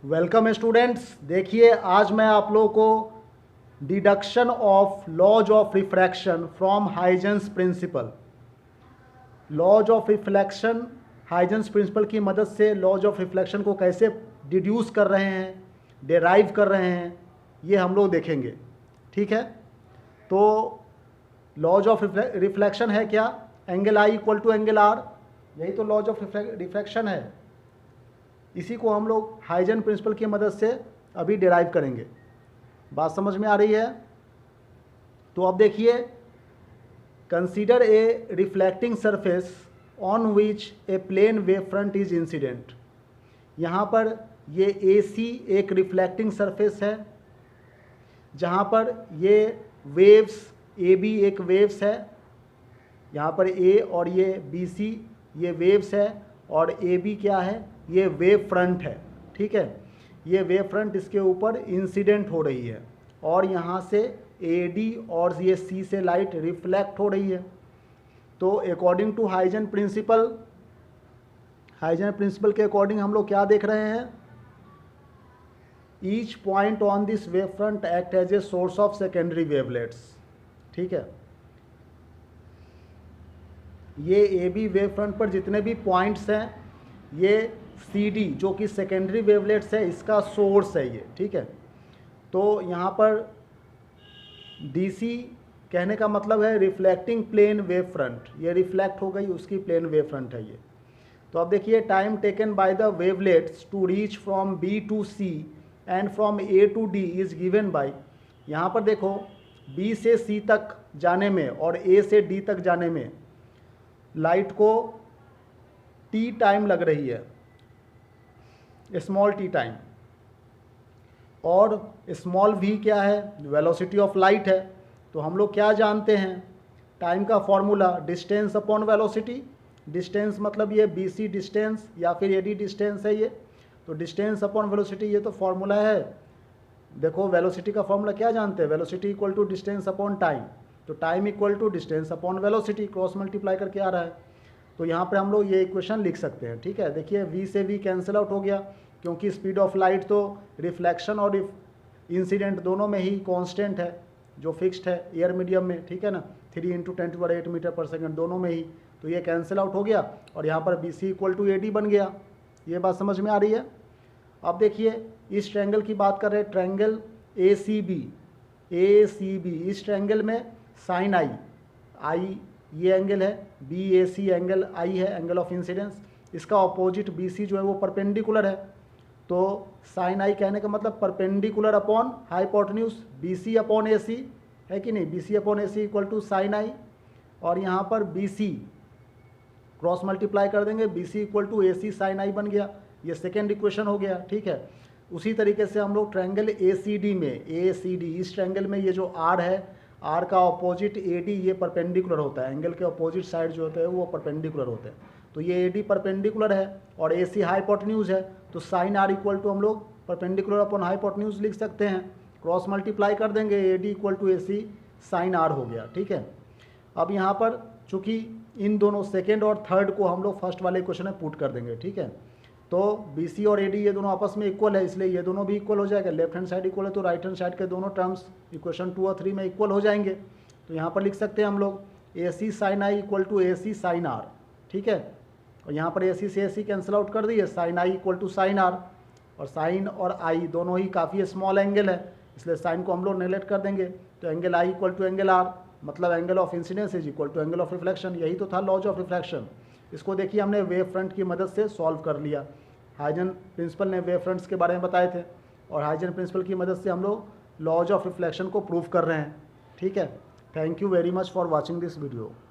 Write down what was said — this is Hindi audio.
Welcome students. देखिए आज मैं आप लोगों को deduction of laws of refraction from Huygens principle, laws of reflection, Huygens principle की मदद से लॉज ऑफ रिफ्लेक्शन को कैसे डिड्यूस कर रहे हैं, डेराइव कर रहे हैं, ये हम लोग देखेंगे। ठीक है, तो लॉज ऑफ रिफ्लेक्शन है क्या? Angle i equal to angle r, यही तो लॉज ऑफ रिफ्लेक्शन है। इसी को हम लोग हाइजेन प्रिंसिपल की मदद से अभी डिराइव करेंगे। बात समझ में आ रही है? तो अब देखिए, consider a reflecting surface on which a plane wave front is incident. यहाँ पर ये ए सी एक रिफ्लेक्टिंग सरफेस है, जहाँ पर ये वेव्स ए बी एक वेव्स है, यहाँ पर ए और ये बी सी ये वेव्स है, और ए बी क्या है? ये वेव फ्रंट है। ठीक है, ये वेव फ्रंट इसके ऊपर इंसिडेंट हो रही है, और यहाँ से ए डी और ये सी से लाइट रिफ्लेक्ट हो रही है। तो according to Huygen principle, Huygen principle के अकॉर्डिंग हम लोग क्या देख रहे हैं? Each point on this wave front act as a source of secondary wavelets. ठीक है, ये ए बी वेव फ्रंट पर जितने भी पॉइंट्स हैं, ये सी डी जो कि सेकेंडरी वेवलेट्स है, इसका सोर्स है ये। ठीक है, तो यहाँ पर डी सी कहने का मतलब है रिफ्लेक्टिंग प्लेन वेव फ्रंट, ये रिफ्लेक्ट हो गई, उसकी प्लेन वेव फ्रंट है ये। तो अब देखिए, time taken by the wavelets to reach from B to C and from A to D is given by, यहाँ पर देखो बी से सी तक जाने में और ए से डी तक जाने में लाइट को टी टाइम लग रही है, स्मॉल टी टाइम, और स्मॉल वी क्या है? वेलोसिटी ऑफ लाइट है। तो हम लोग क्या जानते हैं? टाइम का formula distance upon velocity. Distance मतलब ये बी सी डिस्टेंस या फिर ए डी डिस्टेंस है ये, तो डिस्टेंस अपॉन वेलोसिटी ये तो फॉर्मूला है। देखो वेलोसिटी का फॉर्मूला क्या जानते हैं? Velocity equal to distance upon time, तो time equal to distance upon velocity, cross multiply करके आ रहा है। तो यहाँ पर हम लोग ये इक्वेशन लिख सकते हैं। ठीक है, देखिए v से v कैंसिल आउट हो गया, क्योंकि स्पीड ऑफ लाइट तो रिफ्लेक्शन और इंसिडेंट दोनों में ही कांस्टेंट है, जो फिक्स्ड है एयर मीडियम में। ठीक है ना, 3 × 10⁸ मीटर पर सेकंड दोनों में ही, तो ये कैंसिल आउट हो गया, और यहाँ पर B C equal to A D बन गया। ये बात समझ में आ रही है? अब देखिए, इस ट्रायंगल की बात कर रहे हैं, ट्रायंगल ए सी बी, इस ट्रायंगल में साइन आई, आई ये एंगल है, बी ए सी एंगल आई है, एंगल ऑफ इंसिडेंस। इसका ऑपोजिट बी सी जो है वो परपेंडिकुलर है, तो साइन आई कहने का मतलब perpendicular upon hypotenuse, B C upon A C है कि नहीं? B C upon A C equal to sine i, और यहाँ पर बी सी क्रॉस मल्टीप्लाई कर देंगे, B C equal to A C sine i बन गया। ये सेकेंड इक्वेशन हो गया। ठीक है, उसी तरीके से हम लोग ट्रायंगल ए सी डी में, ए सी डी इस ट्रायंगल में ये जो आर है, आर का ऑपोजिट ए डी ये परपेंडिकुलर होता है, एंगल के ऑपोजिट साइड जो होते हैं वो परपेंडिकुलर होते हैं। तो ये ए डी परपेंडिकुलर है और ए सी हाइपोटेन्यूज है, तो साइन आर इक्वल टू हम लोग परपेंडिकुलर अपॉन हाइपोटेन्यूज लिख सकते हैं। क्रॉस मल्टीप्लाई कर देंगे, A D equal to A C sine r हो गया। ठीक है, अब यहाँ पर चूँकि इन दोनों सेकेंड और थर्ड को हम लोग फर्स्ट वाले क्वेश्चन में पुट कर देंगे। ठीक है, तो बी सी और ए डी ये दोनों आपस में इक्वल है, इसलिए ये दोनों भी इक्वल हो जाएगा। लेफ्ट हैंड साइड इक्वल है तो राइट हैंड साइड के दोनों टर्म्स इक्वेशन 2 और 3 में इक्वल हो जाएंगे। तो यहाँ पर लिख सकते हैं हम लोग A C sine i equal to A C sine r. ठीक है, और यहाँ पर ए सी से ए सी कैंसिल आउट कर दिए, sine i equal to sine r, और साइन और आई दोनों ही काफ़ी स्मॉल एंगल है, इसलिए साइन को हम लोग नेगलेक्ट कर देंगे। तो angle i equal to angle r, मतलब angle of incidence is equal to angle of reflection. यही तो था लॉज ऑफ रिफ्लेक्शन। इसको देखिए हमने वेव फ्रंट की मदद से सॉल्व कर लिया। हाइजेन प्रिंसिपल ने वेव फ्रंट्स के बारे में बताए थे, और हाइजेन प्रिंसिपल की मदद से हम लोग लॉज ऑफ रिफ्लेक्शन को प्रूव कर रहे हैं। ठीक है, thank you very much for watching this video.